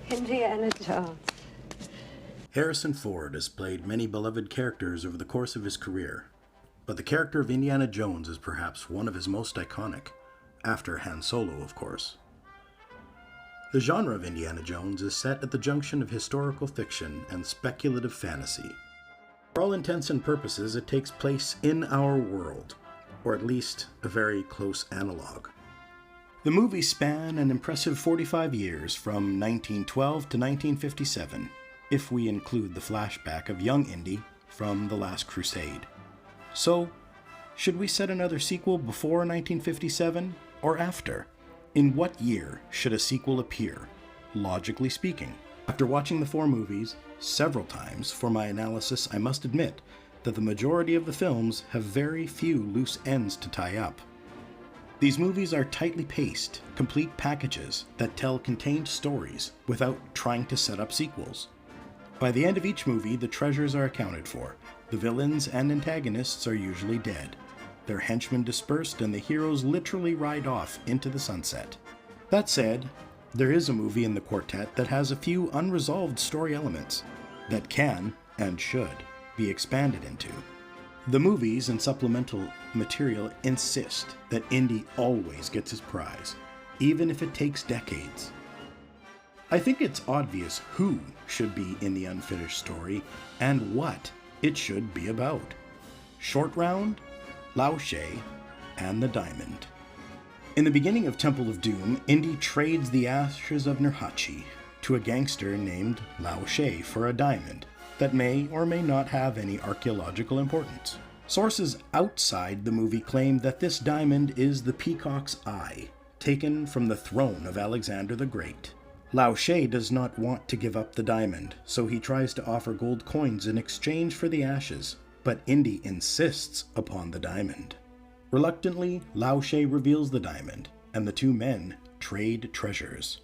Indiana Jones. Harrison Ford has played many beloved characters over the course of his career, but the character of Indiana Jones is perhaps one of his most iconic, after Han Solo, of course. The genre of Indiana Jones is set at the junction of historical fiction and speculative fantasy. For all intents and purposes, it takes place in our world, or at least a very close analog. The movies span an impressive 45 years from 1912 to 1957, if we include the flashback of young Indy from The Last Crusade. So, should we set another sequel before 1957 or after? In what year should a sequel appear, logically speaking? After watching the 4 movies several times for my analysis, I must admit that the majority of the films have very few loose ends to tie up. These movies are tightly paced, complete packages that tell contained stories without trying to set up sequels. By the end of each movie, the treasures are accounted for. The villains and antagonists are usually dead. Their henchmen dispersed, and the heroes literally ride off into the sunset. That said, there is a movie in the quartet that has a few unresolved story elements that can, and should, be expanded into. The movies and supplemental material insist that Indy always gets his prize, even if it takes decades. I think it's obvious who should be in the unfinished story and what it should be about. Short Round, Lao She, and the Diamond. In the beginning of Temple of Doom, Indy trades the ashes of Nurhaci to a gangster named Lao She for a diamond that may or may not have any archaeological importance. Sources outside the movie claim that this diamond is the Peacock's Eye, taken from the throne of Alexander the Great. Lao She does not want to give up the diamond, so he tries to offer gold coins in exchange for the ashes, but Indy insists upon the diamond. Reluctantly, Lao She reveals the diamond, and the two men trade treasures.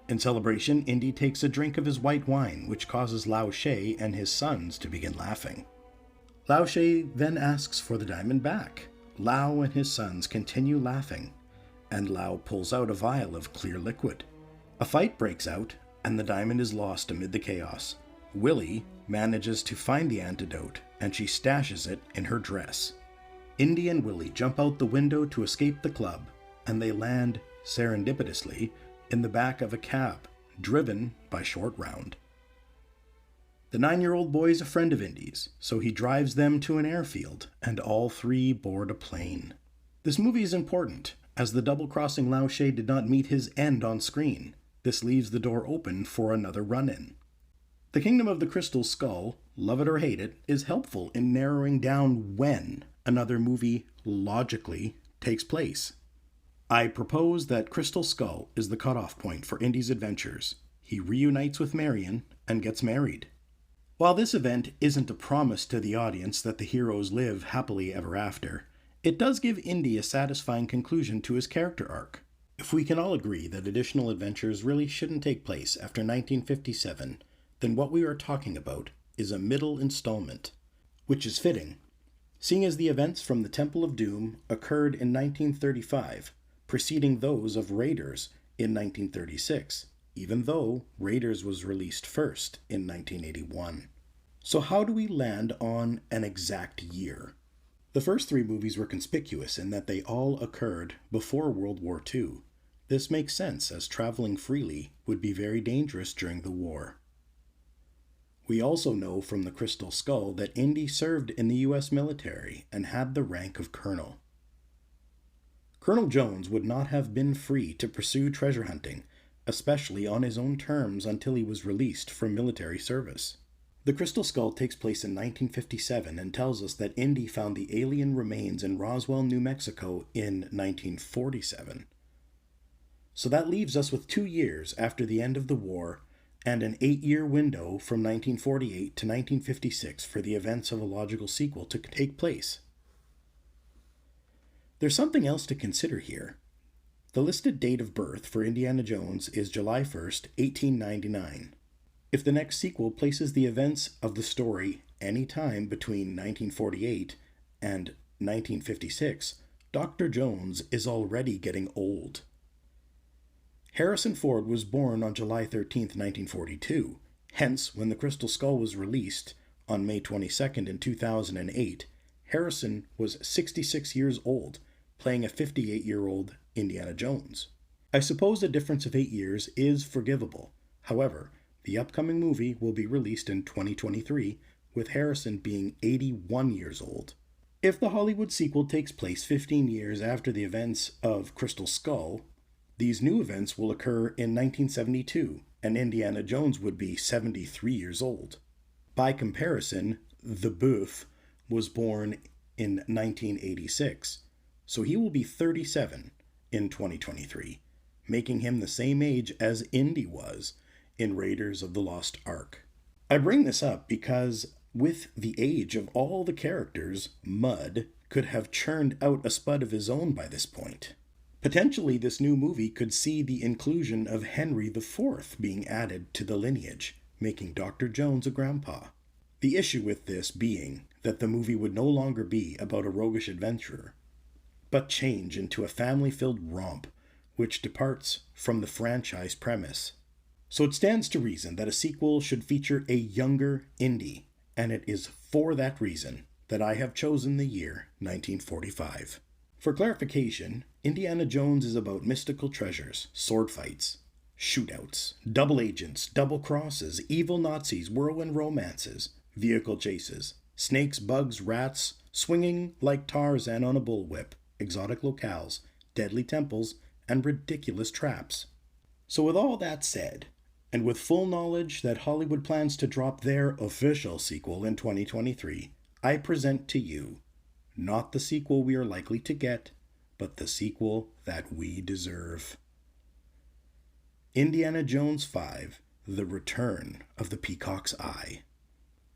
In celebration, Indy takes a drink of his white wine, which causes Lao She and his sons to begin laughing. Lao She then asks for the diamond back. Lao and his sons continue laughing, and Lao pulls out a vial of clear liquid. A fight breaks out, and the diamond is lost amid the chaos. Willie manages to find the antidote, and she stashes it in her dress. Indy and Willie jump out the window to escape the club, and they land, serendipitously, in the back of a cab, driven by Short Round. The 9-year-old boy is a friend of Indy's, so he drives them to an airfield, and all 3 board a plane. This movie is important, as the double-crossing Lao She did not meet his end on screen. This leaves the door open for another run-in. The Kingdom of the Crystal Skull, love it or hate it, is helpful in narrowing down when another movie logically takes place. I propose that Crystal Skull is the cutoff point for Indy's adventures. He reunites with Marion and gets married. While this event isn't a promise to the audience that the heroes live happily ever after, it does give Indy a satisfying conclusion to his character arc. If we can all agree that additional adventures really shouldn't take place after 1957, then what we are talking about is a middle installment, which is fitting, seeing as the events from the Temple of Doom occurred in 1935, preceding those of Raiders in 1936, even though Raiders was released first in 1981. So how do we land on an exact year? The first 3 movies were conspicuous in that they all occurred before World War II. This makes sense, as traveling freely would be very dangerous during the war. We also know from the Crystal Skull that Indy served in the U.S. military and had the rank of colonel. Colonel Jones would not have been free to pursue treasure hunting, especially on his own terms, until he was released from military service. The Crystal Skull takes place in 1957 and tells us that Indy found the alien remains in Roswell, New Mexico in 1947. So that leaves us with 2 years after the end of the war and an 8-year window from 1948 to 1956 for the events of a logical sequel to take place. There's something else to consider here. The listed date of birth for Indiana Jones is July 1st, 1899. If the next sequel places the events of the story any time between 1948 and 1956, Dr. Jones is already getting old. Harrison Ford was born on July 13th, 1942. Hence, when The Crystal Skull was released on May 22nd in 2008, Harrison was 66 years old, playing a 58-year-old Indiana Jones. I suppose a difference of 8 years is forgivable. However, the upcoming movie will be released in 2023, with Harrison being 81 years old. If the Hollywood sequel takes place 15 years after the events of Crystal Skull, these new events will occur in 1972, and Indiana Jones would be 73 years old. By comparison, the Booth was born in 1986, so he will be 37 in 2023, making him the same age as Indy was in Raiders of the Lost Ark. I bring this up because with the age of all the characters, Mudd could have churned out a spud of his own by this point. Potentially, this new movie could see the inclusion of Henry IV being added to the lineage, making Dr. Jones a grandpa. The issue with this being that the movie would no longer be about a roguish adventurer, but change into a family-filled romp, which departs from the franchise premise. So it stands to reason that a sequel should feature a younger Indy, and it is for that reason that I have chosen the year 1945. For clarification, Indiana Jones is about mystical treasures, sword fights, shootouts, double agents, double crosses, evil Nazis, whirlwind romances, vehicle chases, snakes, bugs, rats, swinging like Tarzan on a bullwhip, exotic locales, deadly temples, and ridiculous traps. So with all that said, and with full knowledge that Hollywood plans to drop their official sequel in 2023, I present to you not the sequel we are likely to get, but the sequel that we deserve. Indiana Jones 5, The Return of the Peacock's Eye.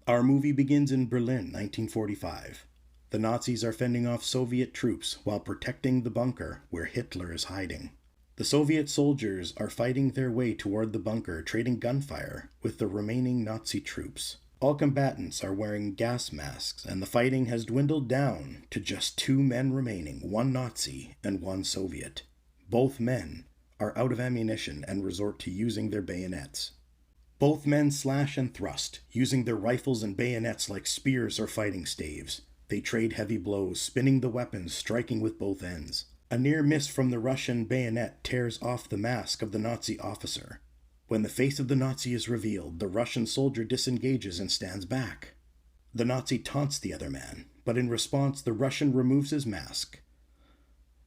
Our movie begins in Berlin, 1945. The Nazis are fending off Soviet troops while protecting the bunker where Hitler is hiding. The Soviet soldiers are fighting their way toward the bunker, trading gunfire with the remaining Nazi troops. All combatants are wearing gas masks, and the fighting has dwindled down to just 2 men remaining, 1 Nazi and 1 Soviet. Both men are out of ammunition and resort to using their bayonets. Both men slash and thrust, using their rifles and bayonets like spears or fighting staves. They trade heavy blows, spinning the weapons, striking with both ends. A near miss from the Russian bayonet tears off the mask of the Nazi officer. When the face of the Nazi is revealed, the Russian soldier disengages and stands back. The Nazi taunts the other man, but in response the Russian removes his mask.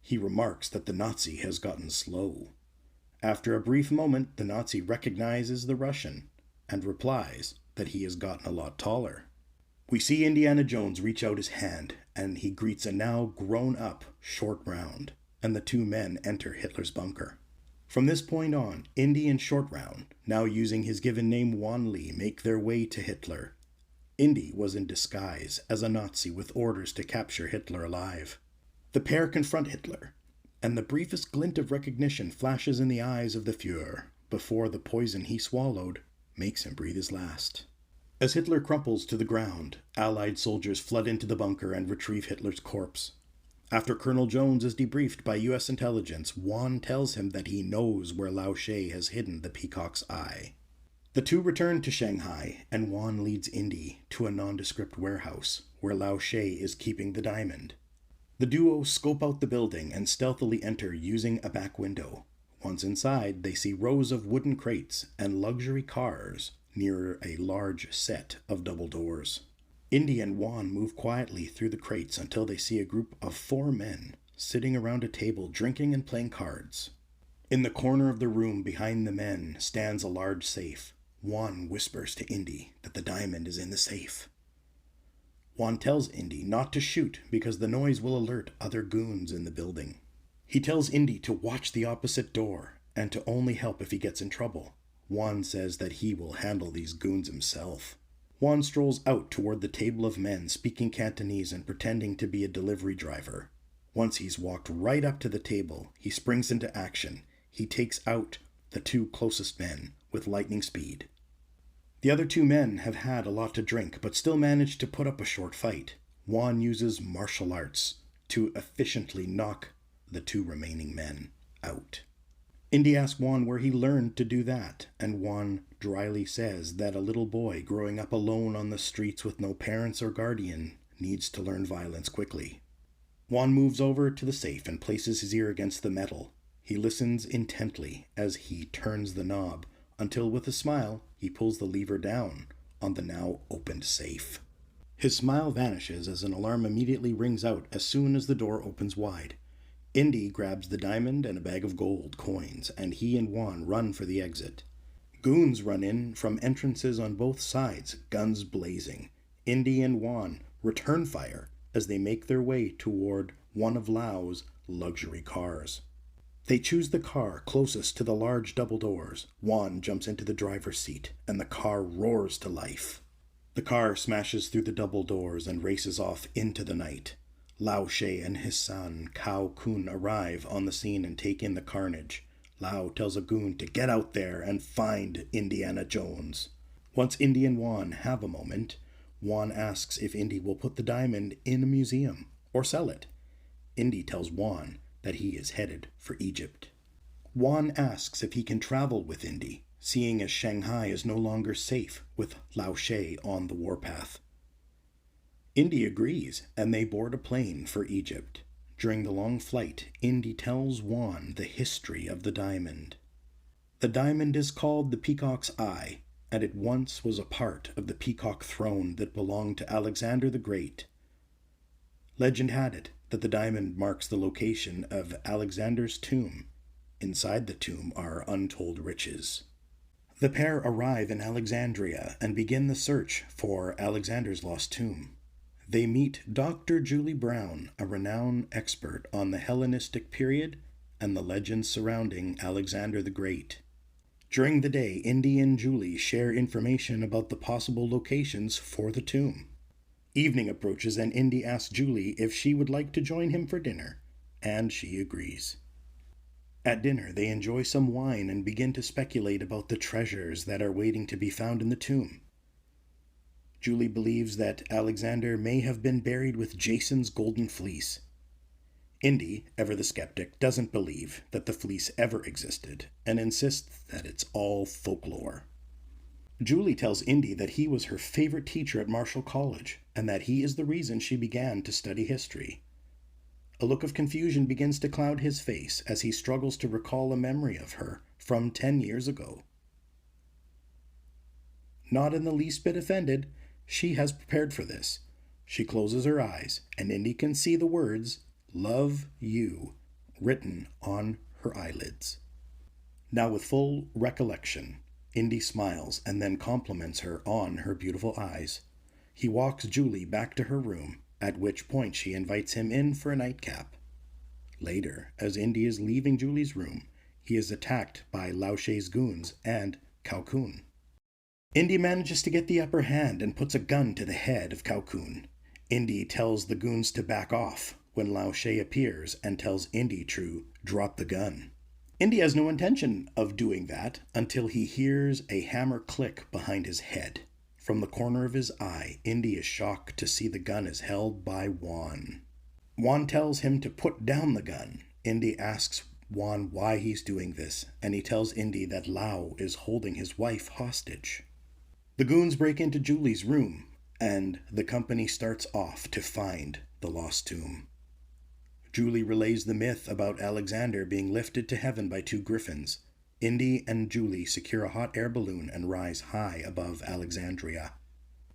He remarks that the Nazi has gotten slow. After a brief moment, the Nazi recognizes the Russian and replies that he has gotten a lot taller. We see Indiana Jones reach out his hand, and he greets a now grown-up Short Round, and the 2 men enter Hitler's bunker. From this point on, Indy and Short Round, now using his given name Wan Li, make their way to Hitler. Indy was in disguise as a Nazi with orders to capture Hitler alive. The pair confront Hitler, and the briefest glint of recognition flashes in the eyes of the Führer before the poison he swallowed makes him breathe his last. As Hitler crumples to the ground, Allied soldiers flood into the bunker and retrieve Hitler's corpse. After Colonel Jones is debriefed by U.S. intelligence, Wan tells him that he knows where Lao She has hidden the Peacock's Eye. The 2 return to Shanghai, and Wan leads Indy to a nondescript warehouse where Lao She is keeping the diamond. The duo scope out the building and stealthily enter using a back window. Once inside, they see rows of wooden crates and luxury cars near a large set of double doors. Indy and Wan move quietly through the crates until they see a group of 4 men sitting around a table drinking and playing cards. In the corner of the room behind the men stands a large safe. Wan whispers to Indy that the diamond is in the safe. Wan tells Indy not to shoot because the noise will alert other goons in the building. He tells Indy to watch the opposite door and to only help if he gets in trouble. Wan says that he will handle these goons himself. Wan strolls out toward the table of men speaking Cantonese and pretending to be a delivery driver. Once he's walked right up to the table, he springs into action. He takes out the 2 closest men with lightning speed. The other 2 men have had a lot to drink, but still manage to put up a short fight. Wan uses martial arts to efficiently knock the 2 remaining men out. Indy asks Juan where he learned to do that, and Juan dryly says that a little boy growing up alone on the streets with no parents or guardian needs to learn violence quickly. Juan moves over to the safe and places his ear against the metal. He listens intently as he turns the knob until, with a smile, he pulls the lever down on the now opened safe. His smile vanishes as an alarm immediately rings out as soon as the door opens wide. Indy grabs the diamond and a bag of gold coins, and he and Juan run for the exit. Goons run in from entrances on both sides, guns blazing. Indy and Juan return fire as they make their way toward one of Lau's luxury cars. They choose the car closest to the large double doors. Juan jumps into the driver's seat, and the car roars to life. The car smashes through the double doors and races off into the night. Lao She and his son, Cao Kun, arrive on the scene and take in the carnage. Lao tells a goon to get out there and find Indiana Jones. Once Indy and Juan have a moment, Juan asks if Indy will put the diamond in a museum or sell it. Indy tells Juan that he is headed for Egypt. Juan asks if he can travel with Indy, seeing as Shanghai is no longer safe with Lao She on the warpath. Indy agrees, and they board a plane for Egypt. During the long flight, Indy tells Juan the history of the diamond. The diamond is called the Peacock's Eye, and it once was a part of the Peacock throne that belonged to Alexander the Great. Legend had it that the diamond marks the location of Alexander's tomb. Inside the tomb are untold riches. The pair arrive in Alexandria and begin the search for Alexander's lost tomb. They meet Dr. Julie Brown, a renowned expert on the Hellenistic period and the legends surrounding Alexander the Great. During the day, Indy and Julie share information about the possible locations for the tomb. Evening approaches and Indy asks Julie if she would like to join him for dinner, and she agrees. At dinner, they enjoy some wine and begin to speculate about the treasures that are waiting to be found in the tomb. Julie believes that Alexander may have been buried with Jason's golden fleece. Indy, ever the skeptic, doesn't believe that the fleece ever existed and insists that it's all folklore. Julie tells Indy that he was her favorite teacher at Marshall College and that he is the reason she began to study history. A look of confusion begins to cloud his face as he struggles to recall a memory of her from 10 years ago. Not in the least bit offended, she has prepared for this. She closes her eyes, and Indy can see the words, "Love You," written on her eyelids. Now with full recollection, Indy smiles and then compliments her on her beautiful eyes. He walks Julie back to her room, at which point she invites him in for a nightcap. Later, as Indy is leaving Julie's room, he is attacked by Lao She's goons and Cao Kun. Indy manages to get the upper hand and puts a gun to the head of Cao Kun. Indy tells the goons to back off when Lao She appears and tells Indy to drop the gun. Indy has no intention of doing that until he hears a hammer click behind his head. From the corner of his eye, Indy is shocked to see the gun is held by Juan. Juan tells him to put down the gun. Indy asks Juan why he's doing this, and he tells Indy that Lao is holding his wife hostage. The goons break into Julie's room, and the company starts off to find the lost tomb. Julie relays the myth about Alexander being lifted to heaven by two griffins. Indy and Julie secure a hot air balloon and rise high above Alexandria.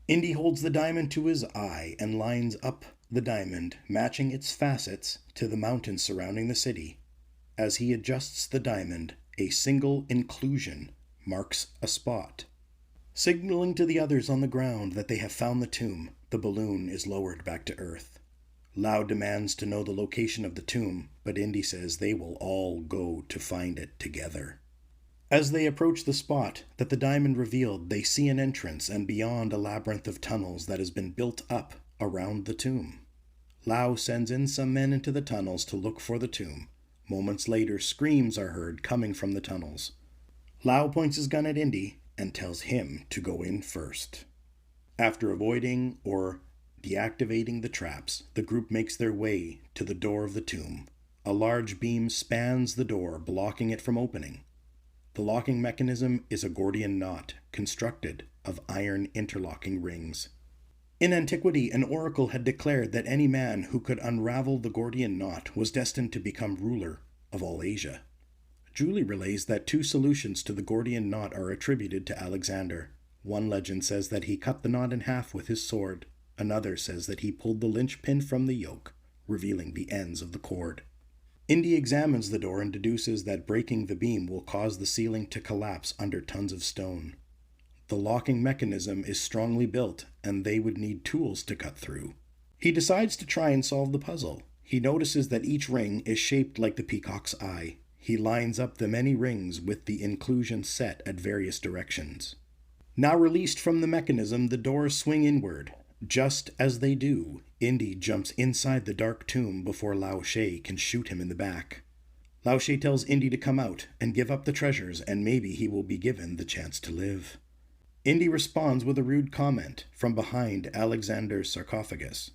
Indy holds the diamond to his eye and lines up the diamond, matching its facets to the mountains surrounding the city. As he adjusts the diamond, a single inclusion marks a spot. Signaling to the others on the ground that they have found the tomb, the balloon is lowered back to Earth. Lao demands to know the location of the tomb, but Indy says they will all go to find it together. As they approach the spot that the diamond revealed, they see an entrance and beyond a labyrinth of tunnels that has been built up around the tomb. Lao sends in some men into the tunnels to look for the tomb. Moments later, screams are heard coming from the tunnels. Lao points his gun at Indy and tells him to go in first. After avoiding or deactivating the traps, the group makes their way to the door of the tomb. A large beam spans the door, blocking it from opening. The locking mechanism is a Gordian knot, constructed of iron interlocking rings. In antiquity, an oracle had declared that any man who could unravel the Gordian knot was destined to become ruler of all Asia. Julie relays that 2 solutions to the Gordian knot are attributed to Alexander. One legend says that he cut the knot in half with his sword. Another says that he pulled the linchpin from the yoke, revealing the ends of the cord. Indy examines the door and deduces that breaking the beam will cause the ceiling to collapse under tons of stone. The locking mechanism is strongly built, and they would need tools to cut through. He decides to try and solve the puzzle. He notices that each ring is shaped like the peacock's eye. He lines up the many rings with the inclusion set at various directions. Now released from the mechanism, the doors swing inward. Just as they do, Indy jumps inside the dark tomb before Lao She can shoot him in the back. Lao She tells Indy to come out and give up the treasures, and maybe he will be given the chance to live. Indy responds with a rude comment from behind Alexander's sarcophagus.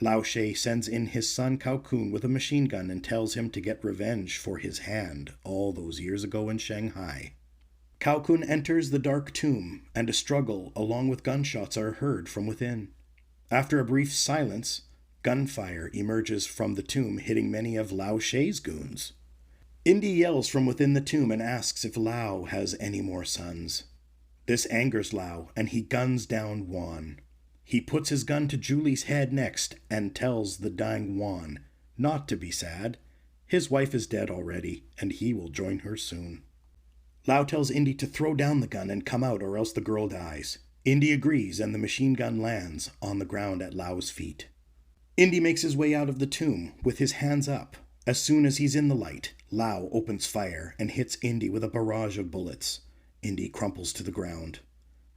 Lao She sends in his son Cao Kun with a machine gun and tells him to get revenge for his hand all those years ago in Shanghai. Cao Kun enters the dark tomb, and a struggle along with gunshots are heard from within. After a brief silence, gunfire emerges from the tomb, hitting many of Lao She's goons. Indy yells from within the tomb and asks if Lao has any more sons. This angers Lao, and he guns down Juan. He puts his gun to Julie's head next and tells the dying Juan not to be sad. His wife is dead already, and he will join her soon. Lao tells Indy to throw down the gun and come out, or else the girl dies. Indy agrees, and the machine gun lands on the ground at Lao's feet. Indy makes his way out of the tomb with his hands up. As soon as he's in the light, Lao opens fire and hits Indy with a barrage of bullets. Indy crumples to the ground.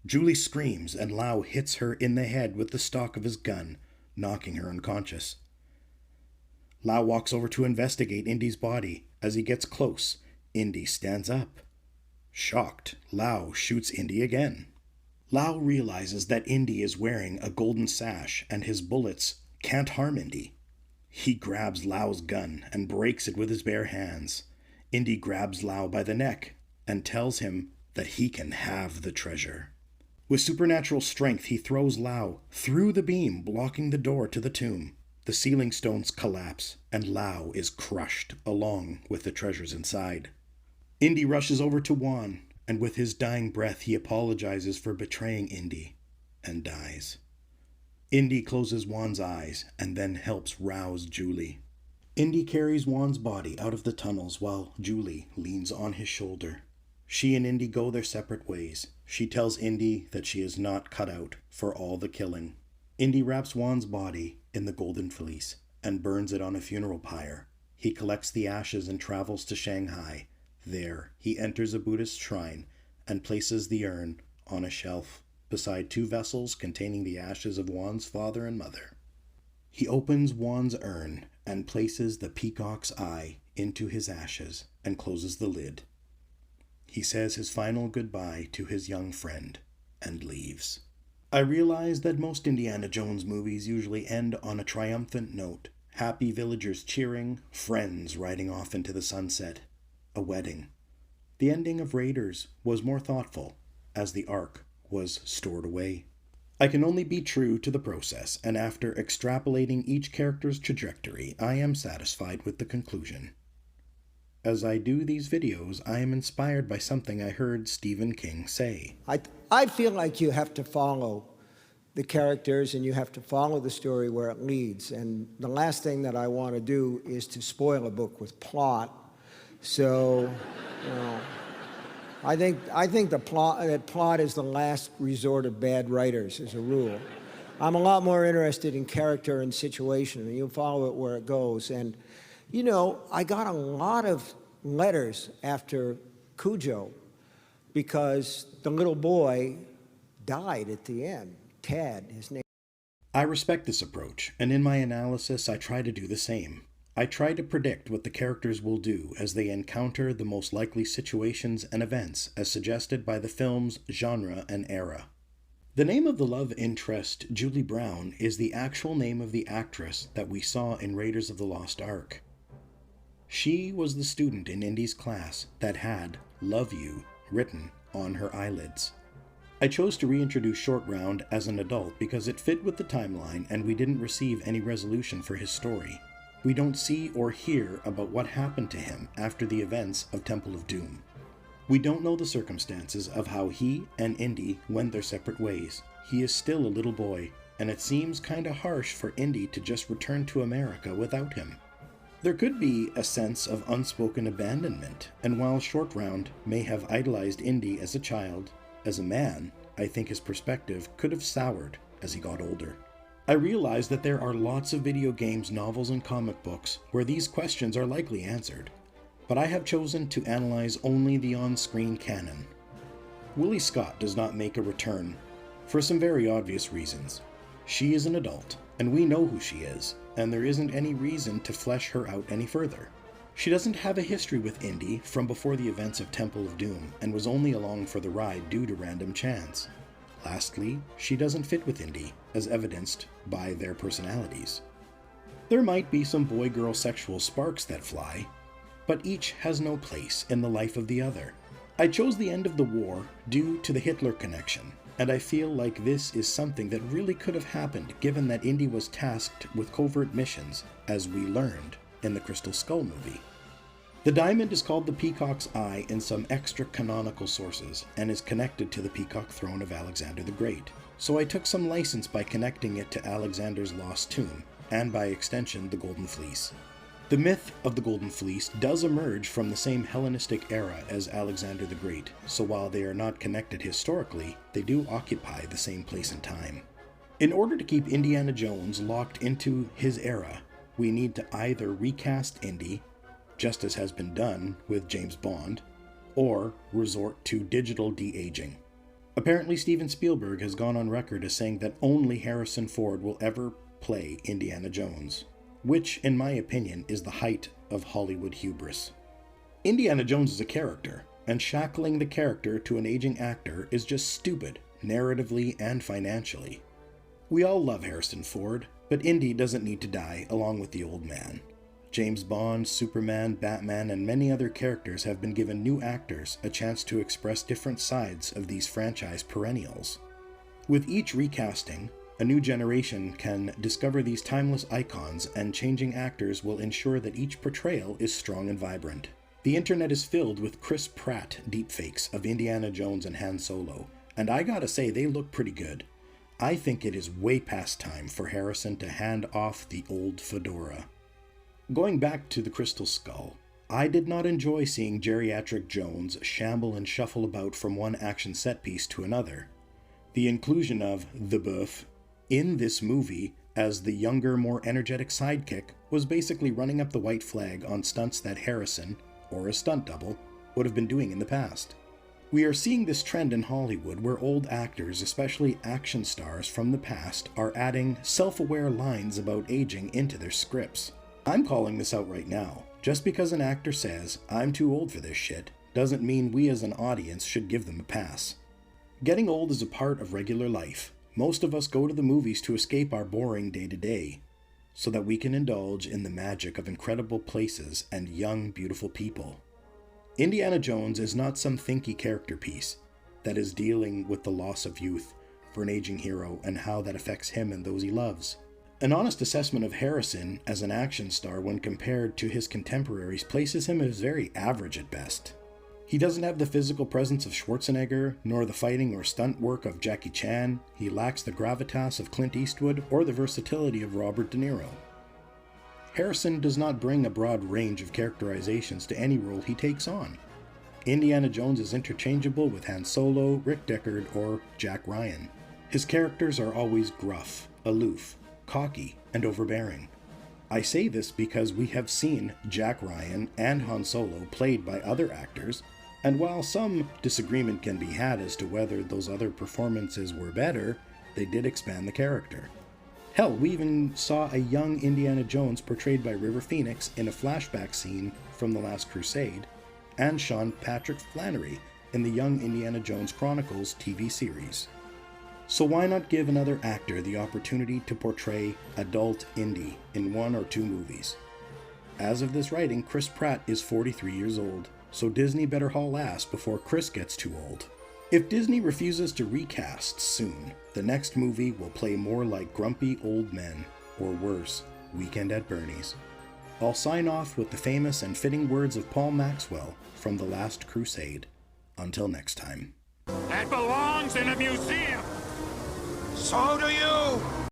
Julie screams, and Lao hits her in the head with the stock of his gun, knocking her unconscious. Lao walks over to investigate Indy's body. As he gets close, Indy stands up. Shocked, Lao shoots Indy again. Lao realizes that Indy is wearing a golden sash, and his bullets can't harm Indy. He grabs Lao's gun and breaks it with his bare hands. Indy grabs Lao by the neck and tells him that he can have the treasure. With supernatural strength, he throws Lao through the beam, blocking the door to the tomb. The ceiling stones collapse, and Lao is crushed, along with the treasures inside. Indy rushes over to Juan, and with his dying breath, he apologizes for betraying Indy, and dies. Indy closes Juan's eyes, and then helps rouse Julie. Indy carries Juan's body out of the tunnels while Julie leans on his shoulder. She and Indy go their separate ways. She tells Indy that she is not cut out for all the killing. Indy wraps Juan's body in the golden fleece and burns it on a funeral pyre. He collects the ashes and travels to Shanghai. There, he enters a Buddhist shrine and places the urn on a shelf beside 2 vessels containing the ashes of Juan's father and mother. He opens Juan's urn and places the peacock's eye into his ashes and closes the lid. He says his final goodbye to his young friend and leaves. I realize that most Indiana Jones movies usually end on a triumphant note. Happy villagers cheering, friends riding off into the sunset, a wedding. The ending of Raiders was more thoughtful, as the Ark was stored away. I can only be true to the process, and after extrapolating each character's trajectory, I am satisfied with the conclusion. As I do these videos, I am inspired by something I heard Stephen King say. I feel like you have to follow the characters and you have to follow the story where it leads. And the last thing that I want to do is to spoil a book with plot. So, you know, I think the plot is the last resort of bad writers, as a rule. I'm a lot more interested in character and situation, and you follow it where it goes. And you know, I got a lot of letters after Cujo because the little boy died at the end. Ted, his name. I respect this approach, and in my analysis I try to do the same. I try to predict what the characters will do as they encounter the most likely situations and events as suggested by the film's genre and era. The name of the love interest, Julie Brown, is the actual name of the actress that we saw in Raiders of the Lost Ark. She was the student in Indy's class that had "Love You" written on her eyelids. I chose to reintroduce Short Round as an adult because it fit with the timeline and we didn't receive any resolution for his story. We don't see or hear about what happened to him after the events of Temple of Doom. We don't know the circumstances of how he and Indy went their separate ways. He is still a little boy, and it seems kinda harsh for Indy to just return to America without him. There could be a sense of unspoken abandonment, and while Short Round may have idolized Indy as a child, as a man, I think his perspective could have soured as he got older. I realize that there are lots of video games, novels, and comic books where these questions are likely answered, but I have chosen to analyze only the on-screen canon. Willie Scott does not make a return, for some very obvious reasons. She is an adult, and we know who she is, and there isn't any reason to flesh her out any further. She doesn't have a history with Indy from before the events of Temple of Doom, and was only along for the ride due to random chance. Lastly, she doesn't fit with Indy, as evidenced by their personalities. There might be some boy-girl sexual sparks that fly, but each has no place in the life of the other. I chose the end of the war due to the Hitler connection, and I feel like this is something that really could have happened given that Indy was tasked with covert missions, as we learned in the Crystal Skull movie. The diamond is called the Peacock's Eye in some extra-canonical sources, and is connected to the Peacock Throne of Alexander the Great, so I took some license by connecting it to Alexander's lost tomb, and by extension the Golden Fleece. The myth of the Golden Fleece does emerge from the same Hellenistic era as Alexander the Great, so while they are not connected historically, they do occupy the same place and time. In order to keep Indiana Jones locked into his era, we need to either recast Indy, just as has been done with James Bond, or resort to digital de-aging. Apparently Steven Spielberg has gone on record as saying that only Harrison Ford will ever play Indiana Jones, which, in my opinion, is the height of Hollywood hubris. Indiana Jones is a character, and shackling the character to an aging actor is just stupid, narratively and financially. We all love Harrison Ford, but Indy doesn't need to die along with the old man. James Bond, Superman, Batman, and many other characters have been given new actors a chance to express different sides of these franchise perennials. With each recasting, a new generation can discover these timeless icons, and changing actors will ensure that each portrayal is strong and vibrant. The internet is filled with Chris Pratt deepfakes of Indiana Jones and Han Solo, and I gotta say they look pretty good. I think it is way past time for Harrison to hand off the old fedora. Going back to the Crystal Skull, I did not enjoy seeing geriatric Jones shamble and shuffle about from one action set piece to another. The inclusion of the Boeuf in this movie as the younger, more energetic sidekick was basically running up the white flag on stunts that Harrison, or a stunt double, would have been doing in the past. We are seeing this trend in Hollywood where old actors, especially action stars from the past, are adding self-aware lines about aging into their scripts. I'm calling this out right now. Just because an actor says, "I'm too old for this shit," doesn't mean we as an audience should give them a pass. Getting old is a part of regular life. Most of us go to the movies to escape our boring day-to-day, so that we can indulge in the magic of incredible places and young, beautiful people. Indiana Jones is not some thinky character piece that is dealing with the loss of youth for an aging hero and how that affects him and those he loves. An honest assessment of Harrison as an action star when compared to his contemporaries places him as very average at best. He doesn't have the physical presence of Schwarzenegger, nor the fighting or stunt work of Jackie Chan. He lacks the gravitas of Clint Eastwood or the versatility of Robert De Niro. Harrison does not bring a broad range of characterizations to any role he takes on. Indiana Jones is interchangeable with Han Solo, Rick Deckard, or Jack Ryan. His characters are always gruff, aloof, cocky, and overbearing. I say this because we have seen Jack Ryan and Han Solo played by other actors, and while some disagreement can be had as to whether those other performances were better, they did expand the character. Hell, we even saw a young Indiana Jones portrayed by River Phoenix in a flashback scene from The Last Crusade, and Sean Patrick Flannery in the Young Indiana Jones Chronicles TV series. So why not give another actor the opportunity to portray adult Indy in one or two movies? As of this writing, Chris Pratt is 43 years old, so Disney better haul ass before Chris gets too old. If Disney refuses to recast soon, the next movie will play more like Grumpy Old Men, or worse, Weekend at Bernie's. I'll sign off with the famous and fitting words of Paul Maxwell from The Last Crusade. Until next time. That belongs in a museum! So do you!